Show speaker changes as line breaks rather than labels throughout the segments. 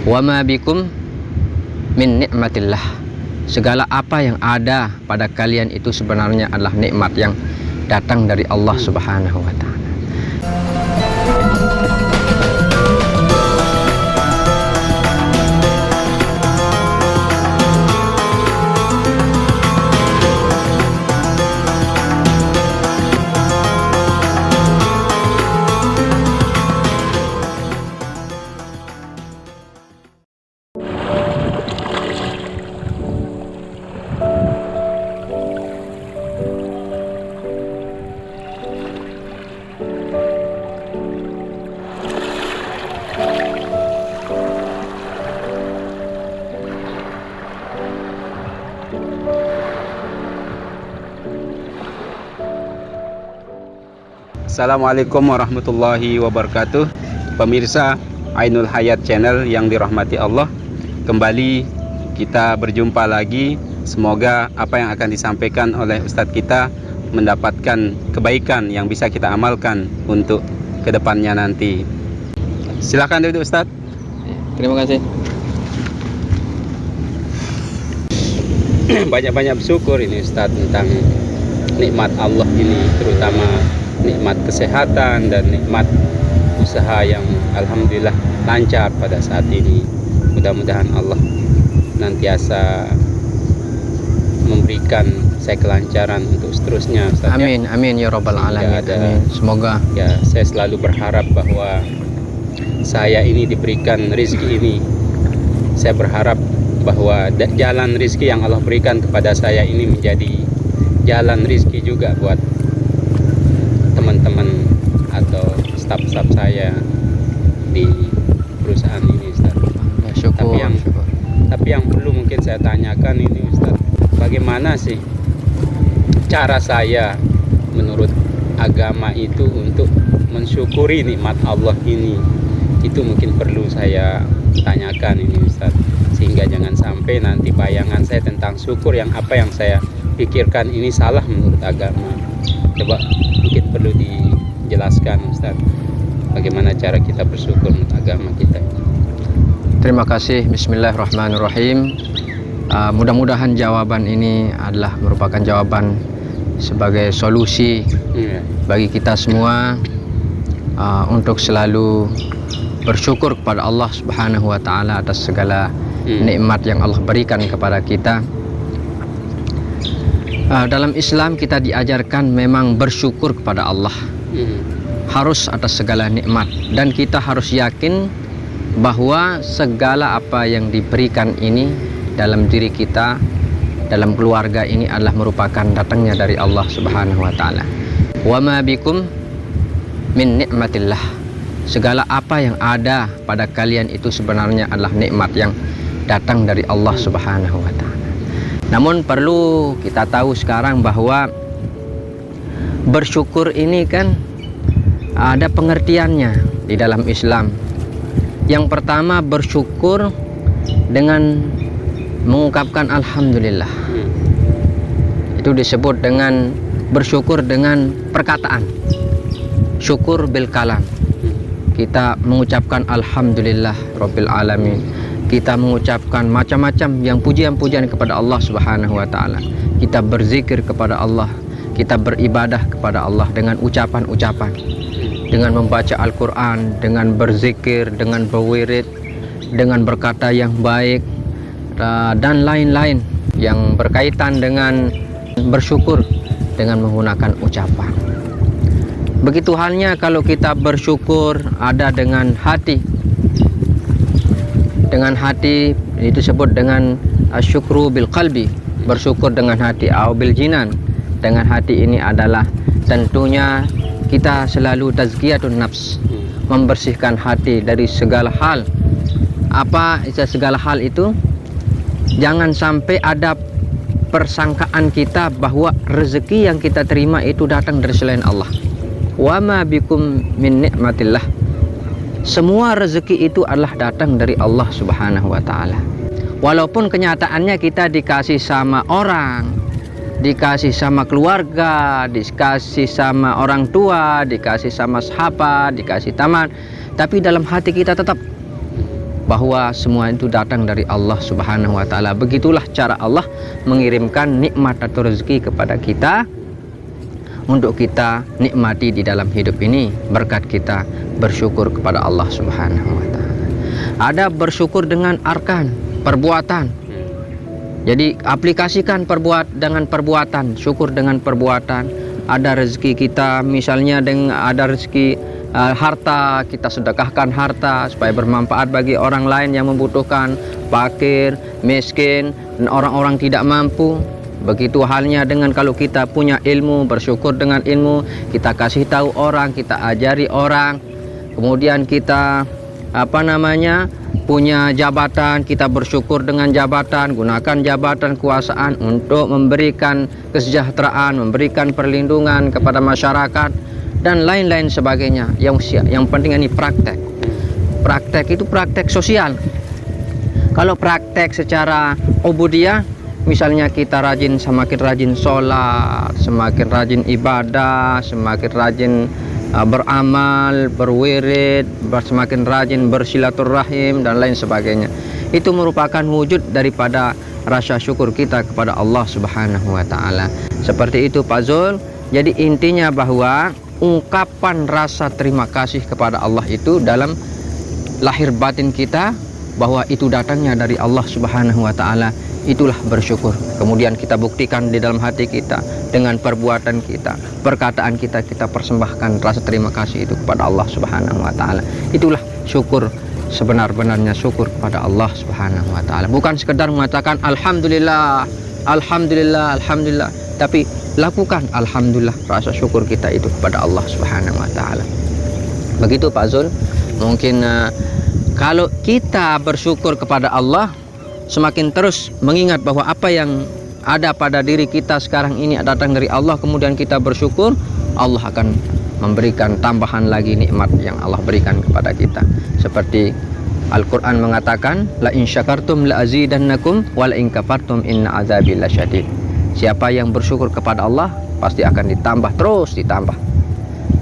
Wa ma bikum min nikmatillah. Segala apa yang ada pada kalian itu sebenarnya adalah nikmat yang datang dari Allah Subhanahu wa taala.
Assalamualaikum warahmatullahi wabarakatuh. Pemirsa Ainul Hayat Channel yang dirahmati Allah, kembali kita berjumpa lagi. Semoga apa yang akan disampaikan oleh Ustadz kita mendapatkan kebaikan yang bisa kita amalkan untuk kedepannya nanti. Silakan duduk Ustadz.
Terima kasih.
Banyak-banyak bersyukur ini Ustadz tentang nikmat Allah ini, terutama nikmat kesehatan dan nikmat usaha yang alhamdulillah lancar pada saat ini. Mudah-mudahan Allah nantiasa memberikan saya kelancaran untuk seterusnya Ustaz.
Amin, amin ya rabbal alamin. Amin. Semoga
ya, saya selalu berharap bahwa saya ini diberikan rezeki ini. Saya berharap bahwa jalan rezeki yang Allah berikan kepada saya ini menjadi jalan rezeki juga buat teman-teman atau staf-staf saya di perusahaan ini Ustaz.
syukur,
tapi yang perlu mungkin saya tanyakan ini Ustaz, bagaimana sih cara saya menurut agama itu untuk mensyukuri nikmat Allah ini? Itu mungkin perlu saya tanyakan ini Ustaz, sehingga jangan sampai nanti bayangan saya tentang syukur yang apa yang saya pikirkan ini salah menurut agama. Coba mungkin perlu dijelaskan Ustaz, bagaimana cara kita bersyukur menurut agama kita.
Terima kasih. Bismillahirrahmanirrahim. Mudah-mudahan jawaban ini adalah merupakan jawaban sebagai solusi bagi kita semua untuk selalu bersyukur kepada Allah Subhanahu wa taala atas segala nikmat yang Allah berikan kepada kita. Dalam Islam kita diajarkan memang bersyukur kepada Allah, harus atas segala nikmat, dan kita harus yakin bahwa segala apa yang diberikan ini dalam diri kita, dalam keluarga ini adalah merupakan datangnya dari Allah Subhanahu wa taala. Wa ma bikum min nikmatillah. Segala apa yang ada pada kalian itu sebenarnya adalah nikmat yang datang dari Allah Subhanahu wa taala. Namun perlu kita tahu sekarang bahwa bersyukur ini kan ada pengertiannya di dalam Islam. Yang pertama, bersyukur dengan mengungkapkan alhamdulillah. Itu disebut dengan bersyukur dengan perkataan. Syukur bil kalam. Kita mengucapkan alhamdulillah rabbil alamin. Kita mengucapkan macam-macam yang pujian-pujian kepada Allah Subhanahu wa taala. Kita berzikir kepada Allah, kita beribadah kepada Allah dengan ucapan-ucapan, dengan membaca Al-Qur'an, dengan berzikir, dengan berwirid, dengan berkata yang baik, dan lain-lain yang berkaitan dengan bersyukur dengan menggunakan ucapan. Begitu halnya kalau kita bersyukur ada dengan hati. Dengan hati itu disebut dengan asyukru bil qalbi, bersyukur dengan hati, au bil jinan. Dengan hati ini adalah tentunya kita selalu tazkiyatun nafs, membersihkan hati dari segala hal. Apa segala hal itu? Jangan sampai ada persangkaan kita bahwa rezeki yang kita terima itu datang dari selain Allah. Wa ma bikum min nikmatillah. Semua rezeki itu adalah datang dari Allah Subhanahu wa taala. Walaupun kenyataannya kita dikasih sama orang, dikasih sama keluarga, dikasih sama orang tua, dikasih sama sahabat, dikasih teman, tapi dalam hati kita tetap bahwa semua itu datang dari Allah Subhanahu wa taala. Begitulah cara Allah mengirimkan nikmat atau rezeki kepada kita untuk kita nikmati di dalam hidup ini berkat kita bersyukur kepada Allah Subhanahu wa taala. Ada bersyukur dengan arkan, perbuatan. Jadi aplikasikan dengan perbuatan, syukur dengan perbuatan. Ada rezeki kita, misalnya ada rezeki harta, kita sedekahkan harta supaya bermanfaat bagi orang lain yang membutuhkan, fakir, miskin, dan orang-orang tidak mampu. Begitu halnya dengan kalau kita punya ilmu, bersyukur dengan ilmu, kita kasih tahu orang, kita ajari orang. Kemudian kita punya jabatan, kita bersyukur dengan jabatan, gunakan jabatan kekuasaan untuk memberikan kesejahteraan, memberikan perlindungan kepada masyarakat dan lain-lain sebagainya. Yang penting ini praktek. Praktek itu praktek sosial. Kalau praktek secara ubudiyah, misalnya kita semakin rajin sholat, semakin rajin ibadah, semakin rajin beramal, berwirid, semakin rajin bersilaturahim dan lain sebagainya. Itu merupakan wujud daripada rasa syukur kita kepada Allah Subhanahu wa taala. Seperti itu Pak Zul. Jadi intinya bahwa ungkapan rasa terima kasih kepada Allah itu dalam lahir batin kita, bahwa itu datangnya dari Allah Subhanahu wa taala. Itulah bersyukur. Kemudian kita buktikan di dalam hati kita dengan perbuatan kita, perkataan kita, kita persembahkan rasa terima kasih itu kepada Allah Subhanahu wa taala. Itulah syukur, sebenar-benarnya syukur kepada Allah Subhanahu wa taala. Bukan sekedar mengatakan alhamdulillah, alhamdulillah, alhamdulillah, tapi lakukan alhamdulillah, rasa syukur kita itu kepada Allah Subhanahu wa taala. Begitu Pak Zul. Mungkin kalau kita bersyukur kepada Allah, semakin terus mengingat bahwa apa yang ada pada diri kita sekarang ini datang dari Allah, kemudian kita bersyukur, Allah akan memberikan tambahan lagi nikmat yang Allah berikan kepada kita. Seperti Al-Quran mengatakan, la in syakartum la azidannakum wa la in kafartum inna azabi lasyadid. Siapa yang bersyukur kepada Allah pasti akan ditambah, terus ditambah.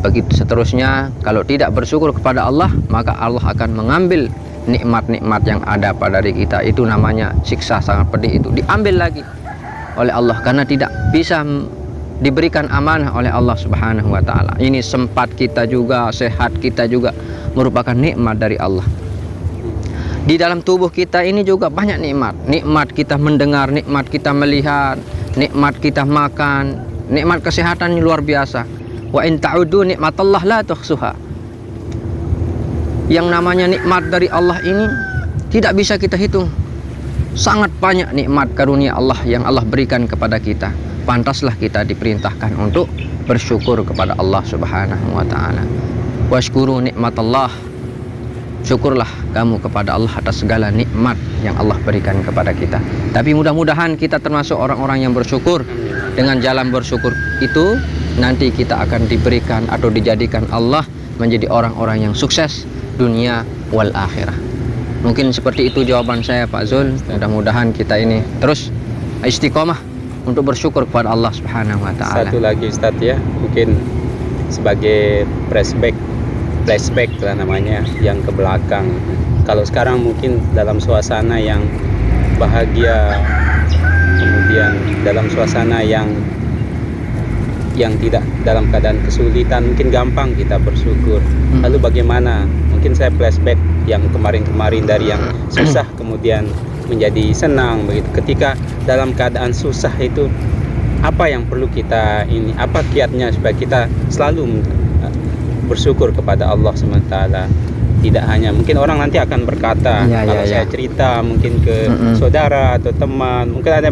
Begitu seterusnya. Kalau tidak bersyukur kepada Allah, maka Allah akan mengambil nikmat-nikmat yang ada pada diri kita. Itu namanya siksa sangat pedih, itu diambil lagi oleh Allah karena tidak bisa diberikan amanah oleh Allah Subhanahu wa taala. Ini sempat kita juga, sehat kita juga merupakan nikmat dari Allah. Di dalam tubuh kita ini juga banyak nikmat. Nikmat kita mendengar, nikmat kita melihat, nikmat kita makan, nikmat kesehatan ini luar biasa. Wa in ta'udu nikmatallah la tuhsuha. Yang namanya nikmat dari Allah ini tidak bisa kita hitung. Sangat banyak nikmat karunia Allah yang Allah berikan kepada kita. Pantaslah kita diperintahkan untuk bersyukur kepada Allah Subhanahu wa taala. Washkuru nikmatallah. Syukurlah kamu kepada Allah atas segala nikmat yang Allah berikan kepada kita. Tapi mudah-mudahan kita termasuk orang-orang yang bersyukur. Dengan jalan bersyukur itu nanti kita akan diberikan atau dijadikan Allah menjadi orang-orang yang sukses dunia wal akhirah. Mungkin seperti itu jawaban saya Pak Zul. Mudah-mudahan kita ini terus istiqomah untuk bersyukur kepada Allah Subhanahu wa taala.
Satu lagi Ustadz ya, mungkin sebagai flashback lah namanya, yang ke belakang. Kalau sekarang mungkin dalam suasana yang bahagia, kemudian dalam suasana yang tidak dalam keadaan kesulitan, mungkin gampang kita bersyukur. Lalu bagaimana? Mungkin saya flashback yang kemarin-kemarin dari yang susah kemudian menjadi senang begitu. Ketika dalam keadaan susah itu apa yang perlu kita apa kiatnya supaya kita selalu bersyukur kepada Allah SWT. Tidak hanya mungkin orang nanti akan berkata kalau saya cerita mungkin ke saudara atau teman, mungkin ada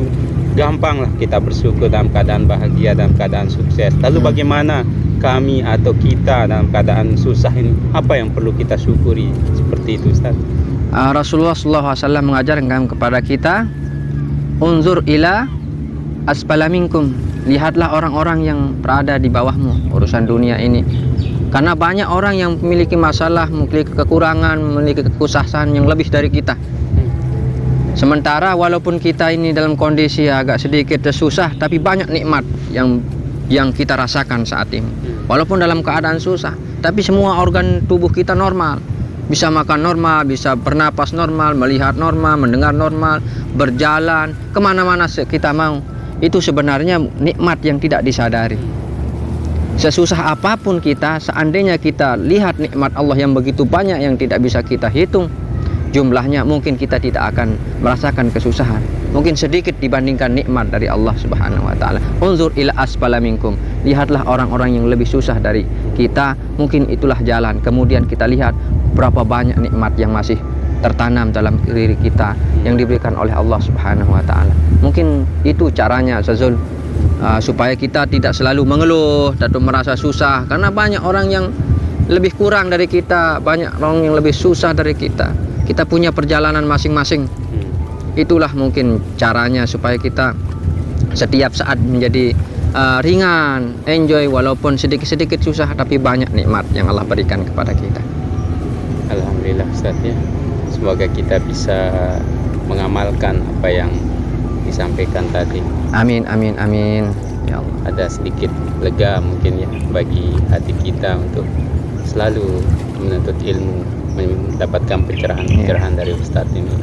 gampang lah kita bersyukur dalam keadaan bahagia, dalam keadaan sukses. Lalu bagaimana kami atau kita dalam keadaan susah ini, apa yang perlu kita syukuri? Seperti itu Ustaz.
Rasulullah SAW mengajarkan kepada kita, unzur ila asfala minkum, lihatlah orang-orang yang berada di bawahmu urusan dunia ini. Karena banyak orang yang memiliki masalah, memiliki kekurangan, memiliki kekhususan yang lebih dari kita. Sementara walaupun kita ini dalam kondisi agak sedikit susah, tapi banyak nikmat yang kita rasakan saat ini. Walaupun dalam keadaan susah, tapi semua organ tubuh kita normal. bisa makan normal, bisa bernapas normal, melihat normal, mendengar normal, berjalan kemana-mana kita mau. Itu sebenarnya nikmat yang tidak disadari. Sesusah apapun kita, seandainya kita lihat nikmat Allah yang begitu banyak yang tidak bisa kita hitung jumlahnya, mungkin kita tidak akan merasakan kesusahan. Mungkin sedikit dibandingkan nikmat dari Allah Subhanahu wa taala. Unzur ila asfala minkum. Lihatlah orang-orang yang lebih susah dari kita, mungkin itulah jalan. Kemudian kita lihat berapa banyak nikmat yang masih tertanam dalam diri kita yang diberikan oleh Allah Subhanahu wa taala. Mungkin itu caranya Zazul, supaya kita tidak selalu mengeluh dan merasa susah, karena banyak orang yang lebih kurang dari kita, banyak orang yang lebih susah dari kita. Kita punya perjalanan masing-masing. Itulah mungkin caranya supaya kita setiap saat menjadi ringan, enjoy, walaupun sedikit-sedikit susah tapi banyak nikmat yang Allah berikan kepada kita.
Alhamdulillah Ustaz ya. Semoga kita bisa mengamalkan apa yang disampaikan tadi.
Amin, amin, amin. Ya Allah.
Ada sedikit lega mungkin ya bagi hati kita untuk selalu menuntut ilmu, mendapatkan pencerahan-pencerahan dari Ustadz ini.